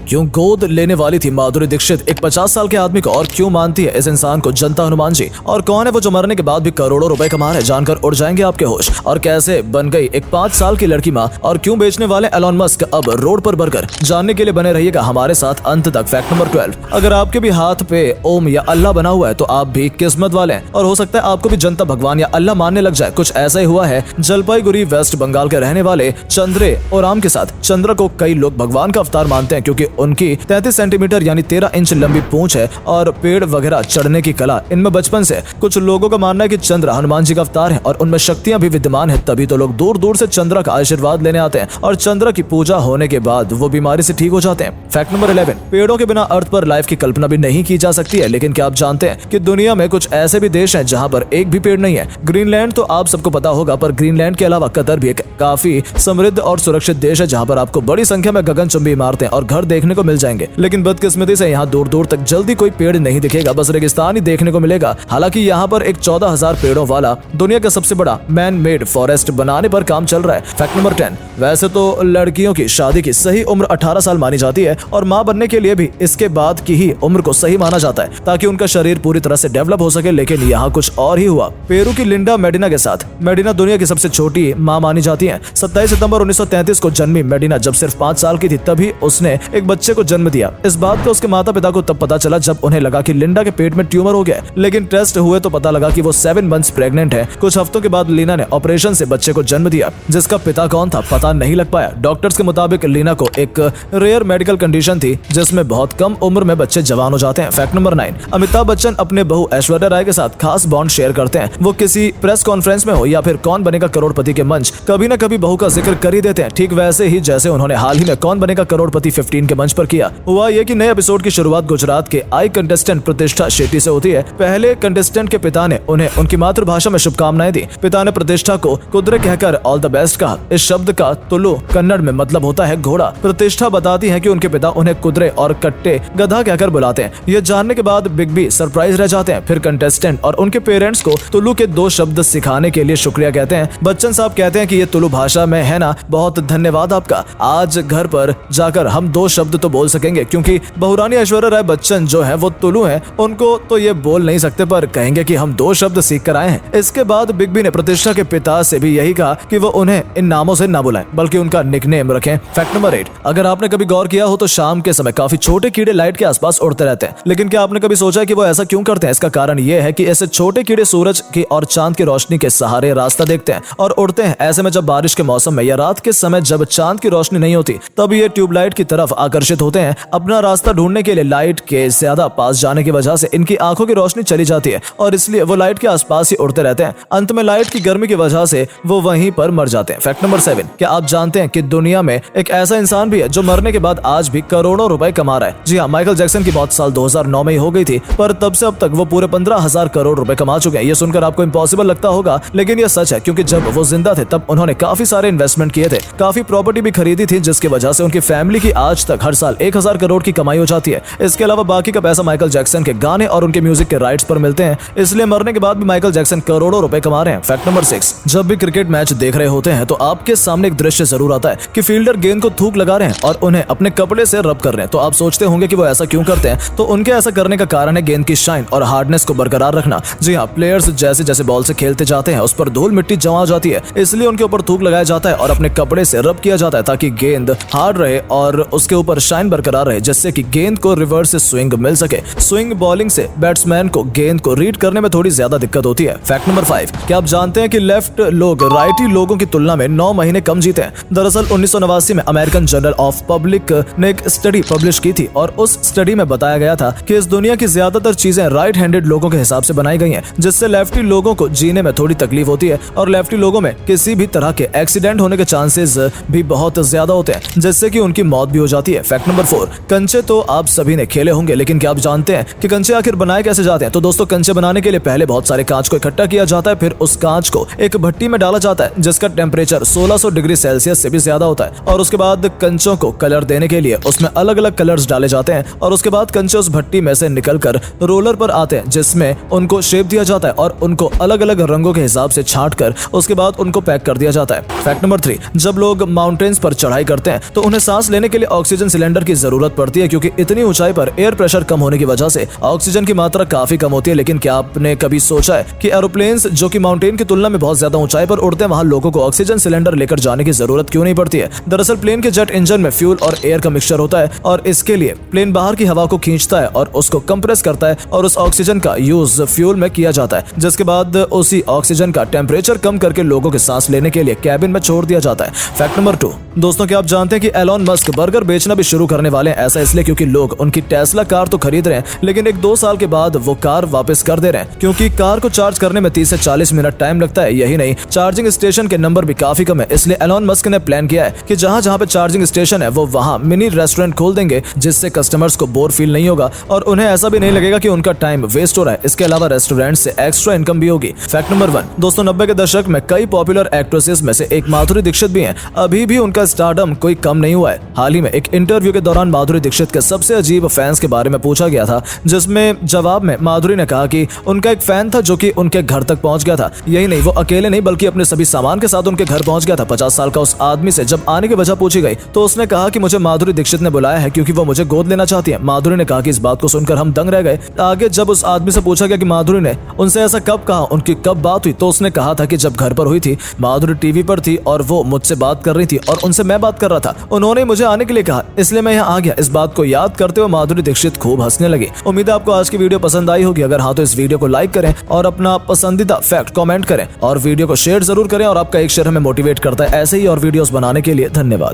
क्यों गोद लेने वाली थी माधुरी दीक्षित एक 50 साल के आदमी को, और क्यों मानती है इस इंसान को जनता हनुमान जी, और कौन है वो जो मरने के बाद भी करोड़ों रुपए कमा रहे, जानकर उड़ जाएंगे आपके होश। और कैसे बन गई एक 5 साल की लड़की माँ, और क्यों बेचने वाले एलोन मस्क अब रोड पर बर्गर, जानने के लिए बने रहिएगा हमारे साथ अंत तक। फैक्ट नंबर 12, अगर आपके भी हाथ पे ओम या अल्लाह बना हुआ है तो आप भी किस्मत वाले हैं, और हो सकता है आपको भी जनता भगवान या अल्लाह मानने लग जाए। कुछ ऐसा ही हुआ है जलपाईगुड़ी वेस्ट बंगाल के रहने वाले चंद्रे और राम के साथ। चंद्रा को कई लोग भगवान का अवतार मानते हैं क्योंकि उनकी 33 सेंटीमीटर यानी 13 इंच लंबी पूंछ है और पेड़ वगैरह चढ़ने की कला इनमें बचपन से। कुछ लोगों का मानना है कि चंद्र हनुमान जी का अवतार है और उनमें शक्तियां भी विद्यमान है, तभी तो लोग दूर दूर से चंद्रा का आशीर्वाद लेने आते हैं, और चंद्रा की पूजा होने के बाद वो बीमारी से ठीक हो जाते हैं। फैक्ट नंबर 11, पेड़ों के बिना अर्थ पर लाइफ की कल्पना भी नहीं की जा सकती है, लेकिन क्या आप जानते हैं कि दुनिया में कुछ ऐसे भी देश हैं जहां पर एक भी पेड़ नहीं है। ग्रीनलैंड तो आप सबको पता होगा, पर ग्रीनलैंड के अलावा कतर भी एक काफी समृद्ध और सुरक्षित देश है जहां पर आपको बड़ी संख्या में गगनचुंबी इमारतें और घर देखने को मिल जाएंगे। लेकिन बदकिस्मती से यहाँ दूर दूर तक जल्दी कोई पेड़ नहीं दिखेगा, बस रेगिस्तान ही देखने को मिलेगा। हालांकि यहाँ पर एक 14,000 पेड़ों वाला दुनिया का सबसे बड़ा मैन मेड फॉरेस्ट बनाने पर काम चल रहा है। फैक्ट नंबर 10, वैसे तो लड़कियों की शादी की सही उम्र 18 साल मानी जाती है, और माँ बनने के लिए भी इसके बाद की ही उम्र को सही माना जाता है ताकि उनका शरीर पूरी तरह से डेवलप हो सके। लेकिन यहाँ कुछ और ही हुआ पेरू की लिंडा मेडिना के साथ। मेडिना दुनिया की सबसे छोटी माँ मानी जाती है। 27 सितंबर 1933 को जन्मी मेडिना जब सिर्फ 5 साल की थी तभी उसने एक बच्चे को जन्म दिया। इस बात का उसके माता पिता को तब पता चला जब उन्हें लगा कि लिंडा के पेट में ट्यूमर हो गया, लेकिन टेस्ट हुए तो पता लगा कि वो 7 मंथ्स प्रेग्नेंट है। कुछ हफ्तों के बाद लीना ने ऑपरेशन से बच्चे को जन्म दिया, जिसका पिता कौन था पता नहीं लग पाया। डॉक्टर्स के मुताबिक लीना को एक रेयर मेडिकल कंडीशन थी जिसमें बहुत कम उम्र में बच्चे जवान हो जाते हैं। फैक्ट नंबर 9, अमिताभ बच्चन अपने बहू ऐश्वर्या राय के साथ खास बॉन्ड शेयर करते हैं। वो किसी प्रेस कॉन्फ्रेंस में हो या फिर कौन बनेगा करोड़पति के मंच, कभी न कभी बहू का जिक्र कर ही देते हैं, ठीक वैसे ही जैसे उन्होंने हाल ही में कौन बनेगा करोड़पति 15 के मंच पर किया। हुआ ये कि नए एपिसोड की शुरुआत गुजरात के आई कंटेस्टेंट प्रतिष्ठा शेट्टी से होती है। पहले कंटेस्टेंट के पिता ने उन्हें उनकी मातृभाषा में शुभकामनाएं दी। पिता ने प्रतिष्ठा को कुदरे कहकर ऑल द बेस्ट कहा। इस शब्द का तुलु कन्नड़ में मतलब होता है घोड़ा। प्रतिष्ठा बताती है कि उनके पिता उन्हें कुदरे और कट्टे गधा कहकर बुलाते हैं। ये जानने के बाद बिग बी सरप्राइज रह जाते हैं। फिर कंटेस्टेंट और उनके पेरेंट्स को तुलु के 2 शब्द सिखाने के लिए शुक्रिया कहते हैं। बच्चन साहब कहते हैं कि ये तुलु भाषा में है ना, बहुत धन्यवाद आपका। आज घर पर जाकर हम 2 शब्द तो बोल सकेंगे, क्योंकि बहुरानी ऐश्वर्या राय बच्चन जो है वो तुलु है, उनको तो ये बोल नहीं सकते, पर कहेंगे कि हम 2 शब्द सीख कर आए हैं। इसके बाद बिग बी ने प्रतिष्ठा के पिता से भी यही कहा कि वो उन्हें इन नामों से ना बुलाएं, बल्कि उनका निकनेम रखें। फैक्ट नंबर 8, अगर आपने कभी गौर किया हो तो शाम के समय काफी छोटे कीड़े लाइट के आसपास उड़ते रहते हैं, लेकिन क्या आपने कभी सोचा कि वो ऐसा क्यों करते हैं? इसका कारण ये है कि ऐसे छोटे कीड़े सूरज की और चांद की रोशनी के सहारे रास्ता देखते हैं और उड़ते हैं। ऐसे में जब बारिश के मौसम में या रात के समय जब चांद की रोशनी नहीं होती, तब ये ट्यूबलाइट की तरफ आकर्षित होते हैं। अपना रास्ता ढूंढने के लिए लाइट के ज्यादा पास जाने की वजह से इनकी आंखों की रोशनी चली जाती है और इसलिए वो लाइट के आसपास ही उड़ते रहते हैं। अंत में लाइट की गर्मी की वजह से वो वहीं पर मर जाते हैं। फैक्ट नंबर 7, क्या आप जानते हैं कि दुनिया में एक ऐसा इंसान भी है जो मरने के बाद आज भी करोड़ों रुपए कमा रहा है? जी हाँ, माइकल जैक्सन की मौत साल 2009 में ही हो गई थी, पर तब से अब तक वो पूरे 15,000 करोड़ रुपए कमा चुके हैं। ये सुनकर आपको इम्पॉसिबल लगता होगा, लेकिन ये सच है, क्योंकि जब वो जिंदा थे तब उन्होंने काफी सारे इन्वेस्टमेंट किए थे, काफी प्रॉपर्टी भी खरीदी थी, जिसकी वजह से उनकी फैमिली की आज तक हर साल 1,000 करोड़ की कमाई हो जाती है। इसके अलावा बाकी का पैसा माइकल जैक्सन के गाने और उनके म्यूजिक के राइट्स पर मिलते हैं, इसलिए मरने के बाद भी माइकल जैक्सन करोड़ों रुपए कमा रहे हैं। फैक्ट नंबर 6, जब भी क्रिकेट मैच देख रहे होते हैं तो आपके सामने एक दृश्य जरूर आता है कि फील्डर गेंद को थूक लगा रहे हैं और उन्हें अपने कपड़े से रब कर रहे हैं। तो आप सोचते होंगे कि वो ऐसा क्यों करते हैं? तो उनके ऐसा करने का कारण है गेंद की शाइन और हार्डनेस को बरकरार रखना। जी हाँ, प्लेयर्स जैसे जैसे बॉल से खेलते जाते हैं उस पर धूल मिट्टी जमा हो जाती है, इसलिए उनके ऊपर थूक लगाया जाता है और अपने कपड़े से रब किया जाता है ताकि गेंद हार्ड रहे और उसके ऊपर शाइन बरकरार रहे, जिससे कि गेंद को रिवर्स स्विंग मिल सके। स्विंग बॉलिंग से बैट्समैन को गेंद को रीड करने में थोड़ी ज्यादा दिक्कत होती है। फैक्ट नंबर 5, क्या आप जानते हैं कि लेफ्ट लोग राइटी लोगों की तुलना में 9 महीने कम जीते हैं? दरअसल 1989 में अमेरिकन जर्नल ऑफ पब्लिक ने एक स्टडी पब्लिश की थी और उस स्टडी में बताया गया था कि इस दुनिया की ज्यादातर चीजें राइट हैंडेड लोगों के हिसाब से बनाई गई हैं, जिससे लेफ्टी लोगों को जीने में थोड़ी तकलीफ होती है और लेफ्टी लोगों में किसी भी तरह के एक्सीडेंट होने के चांसेस भी बहुत ज्यादा होते हैं, जिससे कि उनकी मौत भी हो जाती है। फैक्ट नंबर 4, कंचे तो आप सभी ने खेले होंगे, लेकिन क्या आप जानते हैं कि कंचे आखिर बनाए कैसे जाते हैं? तो दोस्तों, कंचे बनाने के लिए पहले बहुत सारे कांच को इकट्ठा किया जाता है, फिर उस कांच को एक भट्टी में डाला जाता है जिसका टेम्परेचर 1600 डिग्री सेल्सियस से भी ज्यादा होता है, और उसके बाद कंचों को कलर देने के लिए उसमें अलग अलग कलर्स डाले जाते हैं और उसके बाद कंचे उस भट्टी में से निकलकर रोलर पर आते हैं, जिसमें उनको शेप दिया जाता है और उनको अलग अलग रंगों के हिसाब से छांट कर उसके बाद उनको पैक कर दिया जाता है। फैक्ट नंबर 3, जब लोग माउंटेन्स पर चढ़ाई करते हैं तो उन्हें सांस लेने के लिए ऑक्सीजन सिलेंडर की जरूरत पड़ती है, क्योंकि इतनी ऊंचाई पर एयर प्रेशर कम होने की वजह से ऑक्सीजन की मात्रा काफी कम होती है। लेकिन क्या आपने कभी सोचा है कि एरोप्लेन्स जो कि माउंटेन की तुलना में बहुत ज्यादा ऊंचाई पर उड़ते हैं, वहां लोगों को ऑक्सीजन सिलेंडर लेकर जाने की जरूरत क्यों नहीं पड़ती है? दरअसल प्लेन के जेट इंजन में फ्यूल और एयर का मिक्सचर होता है और इसके लिए प्लेन बाहर की हवा को खींचता है और उसको कंप्रेस करता है और उस ऑक्सीजन का यूज फ्यूल में किया जाता है, जिसके बाद उसी ऑक्सीजन का टेम्परेचर कम करके लोगों के सांस लेने के लिए कैबिन में छोड़ दिया जाता है। फैक्ट नंबर 2, दोस्तों क्या आप जानते हैं कि एलॉन मस्क बर्गर बेचना भी शुरू करने वाले हैं? ऐसा इसलिए क्योंकि लोग उनकी टेस्ला कार तो खरीद रहे हैं, लेकिन 1-2 साल के बाद वो कार वापस कर दे रहे हैं, क्योंकि कार को चार्ज करने में 30 से 40 मिनट टाइम लगता है। यही नहीं, चार्जिंग स्टेशन के नंबर भी काफी कम है। इसलिए एलॉन मस्क ने प्लान किया है कि जहां जहां पे चार्जिंग स्टेशन है वो वहां मिनी रेस्टोरेंट खोल देंगे, जिससे कस्टमर्स को बोर फील नहीं होगा और उन्हें ऐसा भी नहीं लगेगा कि उनका टाइम वेस्ट हो रहा है। इसके अलावा रेस्टोरेंट से एक्स्ट्रा इनकम भी होगी। फैक्ट नंबर 1, दोस्तों 90 के दशक में कई पॉपुलर एक्ट्रेसेस में से एक माधुरी दीक्षित भी हैं। अभी भी उनका स्टारडम कोई कम नहीं हुआ है। हाल ही में एक इंटरव्यू के दौरान माधुरी दीक्षित के सबसे अजीब फैंस के बारे में पूछा गया था, जिसमें जवाब में माधुरी ने कहा कि उनका एक फैन था जो कि उनके घर तक पहुंच गया था। यही नहीं, वो अकेले नहीं बल्कि अपने सभी सामान के साथ उनके घर पहुंच गया था। 50 साल का उस आदमी से जब आने की वजह पूछी गई तो उसने कहा कि मुझे माधुरी दीक्षित ने बुलाया है क्योंकि वो मुझे गोद लेना चाहती है। माधुरी ने कहा कि इस बात को सुनकर हम दंग रह गए। आगे जब उस आदमी से पूछा गया कि माधुरी ने उनसे ऐसा कब कहा, उनकी कब बात हुई, तो उसने कहा था कि जब घर पर हुई थी, माधुरी टीवी पर थी और वो मुझसे बात कर रही थी और उनसे मैं बात कर रहा था। उन्होंने मुझे आने के लिए कहा, इसलिए मैं यहाँ आ गया। इस बात को याद करते हुए माधुरी दीक्षित खूब हंसने लगी। उम्मीद है आपको आज की वीडियो पसंद आई होगी। अगर हाँ तो इस वीडियो को लाइक करें और अपना पसंदीदा फैक्ट कमेंट करें और वीडियो को शेयर जरूर करें। और आपका एक शेयर हमें मोटिवेट करता है ऐसे ही और वीडियोस बनाने के लिए। धन्यवाद।